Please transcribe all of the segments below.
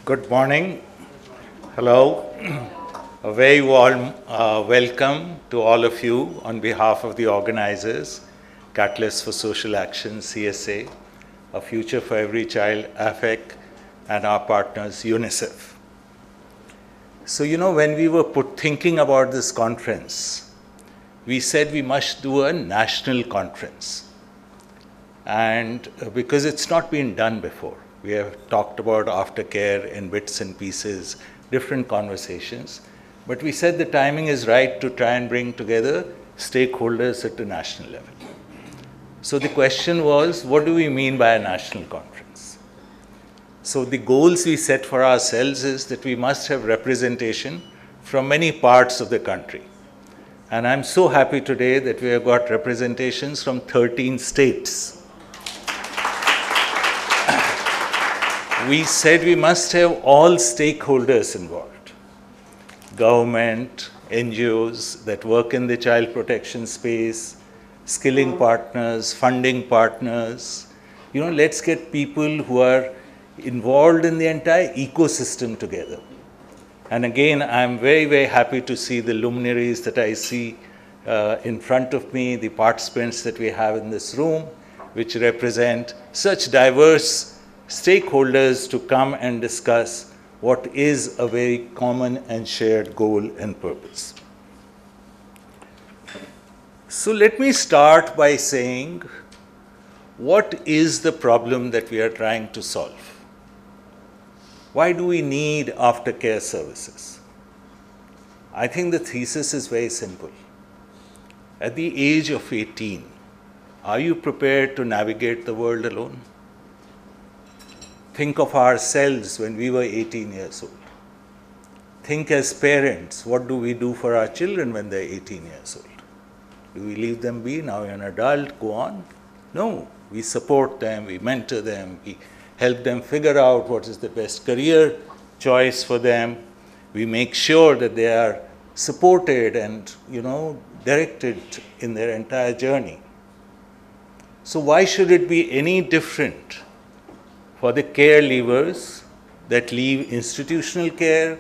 Good morning. Hello. A very warm welcome to all of you on behalf of the organizers, Catalyst for Social Action, CSA, A Future for Every Child, AFEC, and our partners, UNICEF. So, when we were thinking about this conference, we said we must do a national conference. And because it's not been done before. We have talked about aftercare in bits and pieces, different conversations. But we said the timing is right to try and bring together stakeholders at the national level. So the question was, what do we mean by a national conference? So the goals we set for ourselves is that we must have representation from many parts of the country. And I'm so happy today that we have got representations from 13 states. We said we must have all stakeholders involved. Government, NGOs that work in the child protection space, skilling partners, funding partners. Let's get people who are involved in the entire ecosystem together. And again, I'm very, very happy to see the luminaries that I see in front of me, the participants that we have in this room, which represent such diverse stakeholders to come and discuss what is a very common and shared goal and purpose. So let me start by saying, what is the problem that we are trying to solve? Why do we need aftercare services? I think the thesis is very simple. At the age of 18, are you prepared to navigate the world alone? Think of ourselves when we were 18 years old. Think as parents, what do we do for our children when they're 18 years old? Do we leave them be? Now you're an adult, go on? No, we support them, we mentor them, we help them figure out what is the best career choice for them. We make sure that they are supported and, directed in their entire journey. So why should it be any different for the care leavers that leave institutional care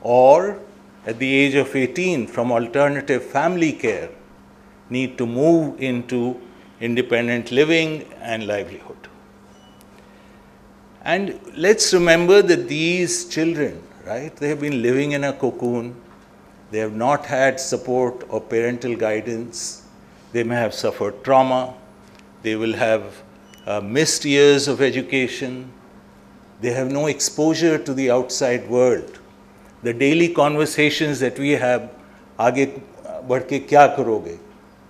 or at the age of 18 from alternative family care need to move into independent living and livelihood? And let's remember that these children, right, they have been living in a cocoon. They have not had support or parental guidance. They may have suffered trauma. They will have missed years of education. They have no exposure to the outside world. The daily conversations that we have, aage badh ke kya karoge,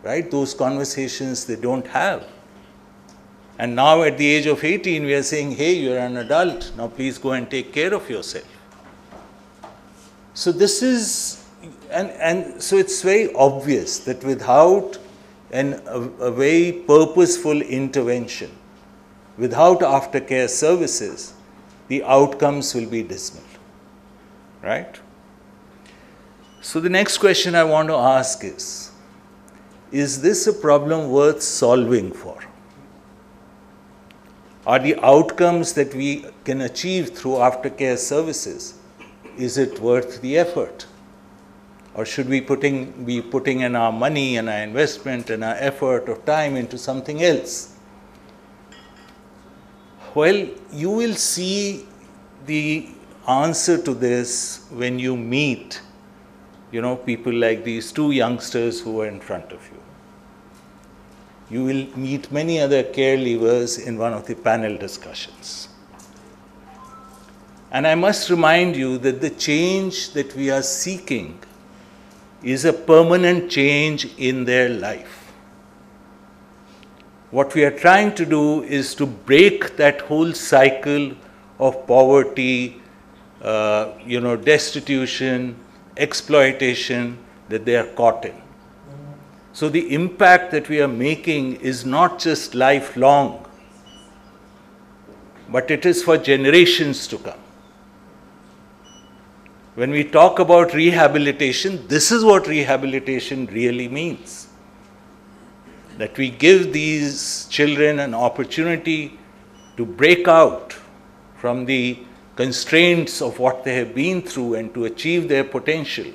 right? Those conversations they don't have. And now at the age of 18, we are saying, hey, you're an adult, now please go and take care of yourself. So this is, and so it's very obvious that without a very purposeful intervention, without aftercare services, the outcomes will be dismal, right? So the next question I want to ask is this a problem worth solving for? Are the outcomes that we can achieve through aftercare services, is it worth the effort? Or should we be putting in our money and our investment and our effort or time into something else? Well, you will see the answer to this when you meet, people like these two youngsters who are in front of you. You will meet many other care leavers in one of the panel discussions. And I must remind you that the change that we are seeking is a permanent change in their life. What we are trying to do is to break that whole cycle of poverty, destitution, exploitation that they are caught in. So the impact that we are making is not just lifelong, but it is for generations to come. When we talk about rehabilitation, this is what rehabilitation really means. That we give these children an opportunity to break out from the constraints of what they have been through and to achieve their potential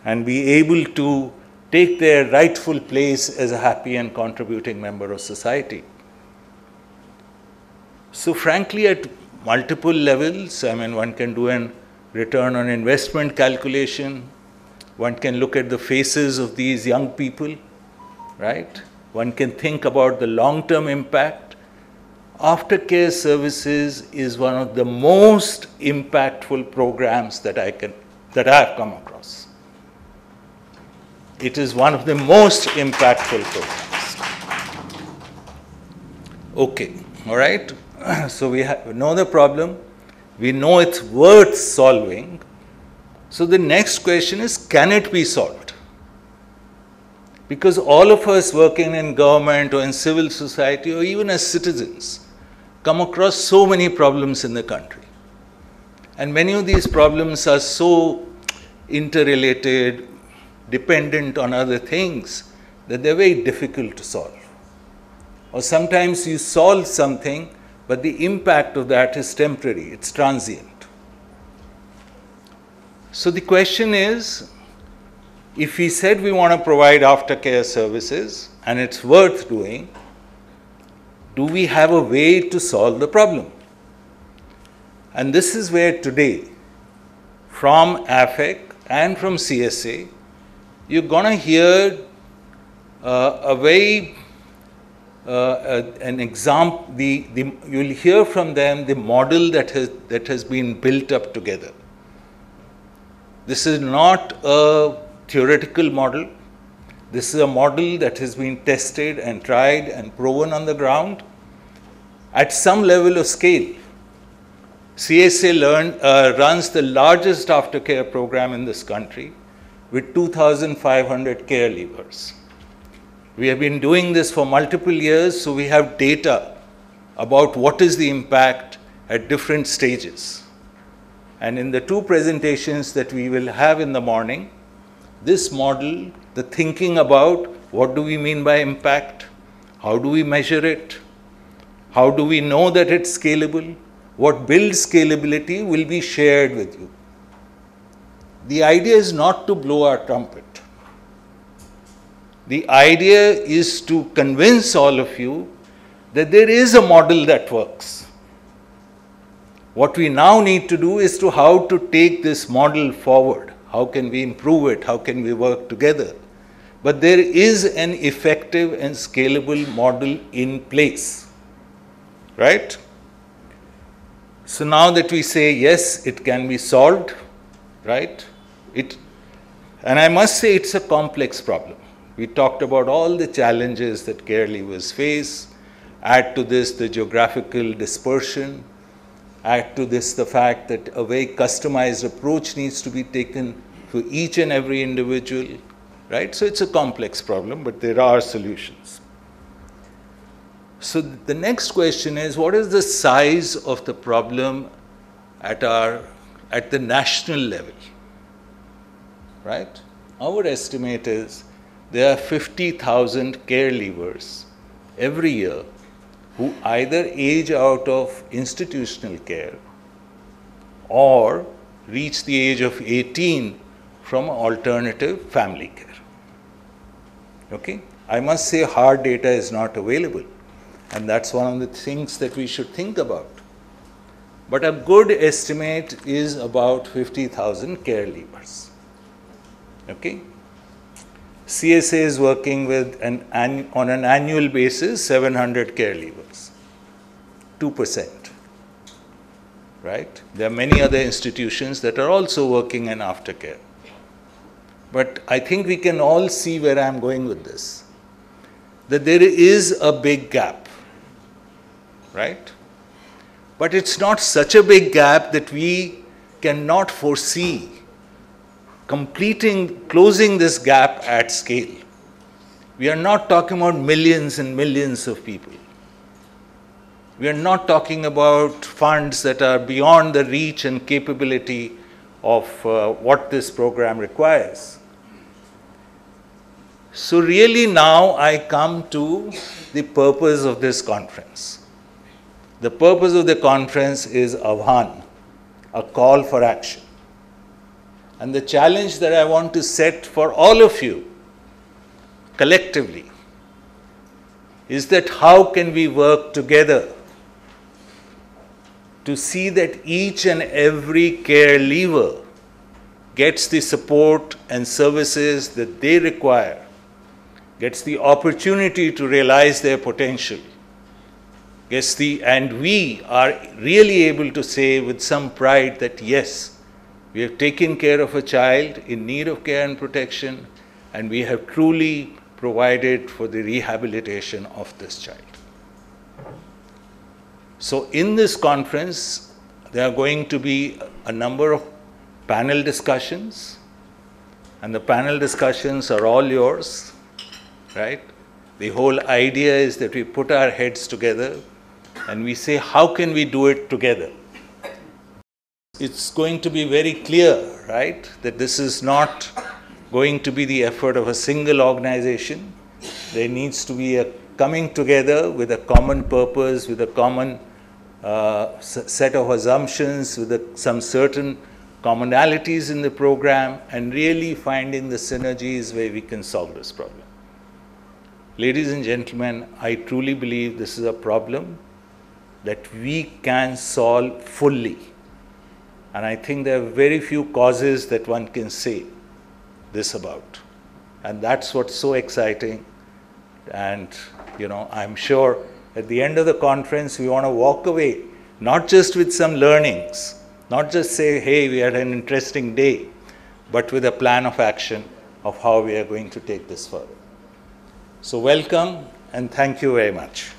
and be able to take their rightful place as a happy and contributing member of society. So frankly, at multiple levels, I mean, one can do a return on investment calculation, one can look at the faces of these young people, right? One can think about the long-term impact. Aftercare Services is one of the most impactful programs that I have come across. It is one of the most impactful programs. Okay, all right. So we know the problem. We know it's worth solving. So the next question is, can it be solved? Because all of us working in government or in civil society or even as citizens come across so many problems in the country. And many of these problems are so interrelated, dependent on other things, that they're very difficult to solve. Or sometimes you solve something, but the impact of that is temporary, it's transient. So the question is, if we said we want to provide aftercare services and it's worth doing, do we have a way to solve the problem? And this is where today, from AFEC and from CSA, you're going to hear an example. You'll hear from them the model that has been built up together. This is not a theoretical model. This is a model that has been tested and tried and proven on the ground at some level of scale. CSA runs the largest aftercare program in this country with 2,500 care leavers. We have been doing this for multiple years, so we have data about what is the impact at different stages. And in the two presentations that we will have in the morning, this model, the thinking about what do we mean by impact, how do we measure it, how do we know that it's scalable, what builds scalability will be shared with you. The idea is not to blow our trumpet. The idea is to convince all of you that there is a model that works. What we now need to do is how to take this model forward. How can we improve it? How can we work together? But there is an effective and scalable model in place, right? So now that we say, yes, it can be solved, right? And I must say it's a complex problem. We talked about all the challenges that care leavers face. Add to this the geographical dispersion. Add to this the fact that a very customized approach needs to be taken for each and every individual, right? So it's a complex problem, but there are solutions. So the next question is, what is the size of the problem at the national level, right? Our estimate is there are 50,000 care leavers every year who either age out of institutional care or reach the age of 18 from alternative family care. Okay? I must say hard data is not available, and that's one of the things that we should think about. But a good estimate is about 50,000 care leavers. Okay? CSA is working with on an annual basis 700 care leavers, 2%, right? There are many other institutions that are also working in aftercare. But I think we can all see where I'm going with this, that there is a big gap, right? But it's not such a big gap that we cannot foresee closing this gap at scale. We are not talking about millions and millions of people. We are not talking about funds that are beyond the reach and capability of what this program requires. So really now I come to the purpose of this conference. The purpose of the conference is Ahvaan. a call for action. And the challenge that I want to set for all of you collectively is that how can we work together to see that each and every care leaver gets the support and services that they require, gets the opportunity to realize their potential, and we are really able to say with some pride that yes, we have taken care of a child in need of care and protection, and we have truly provided for the rehabilitation of this child. So in this conference, there are going to be a number of panel discussions, and the panel discussions are all yours, right? The whole idea is that we put our heads together and we say, how can we do it together? It's going to be very clear, right, that this is not going to be the effort of a single organization. There needs to be a coming together with a common purpose, with a common set of assumptions, with some certain commonalities in the program, and really finding the synergies where we can solve this problem. Ladies and gentlemen, I truly believe this is a problem that we can solve fully. And I think there are very few causes that one can say this about. And that's what's so exciting. And, I'm sure at the end of the conference, we want to walk away, not just with some learnings, not just say, hey, we had an interesting day, but with a plan of action of how we are going to take this further. So welcome, and thank you very much.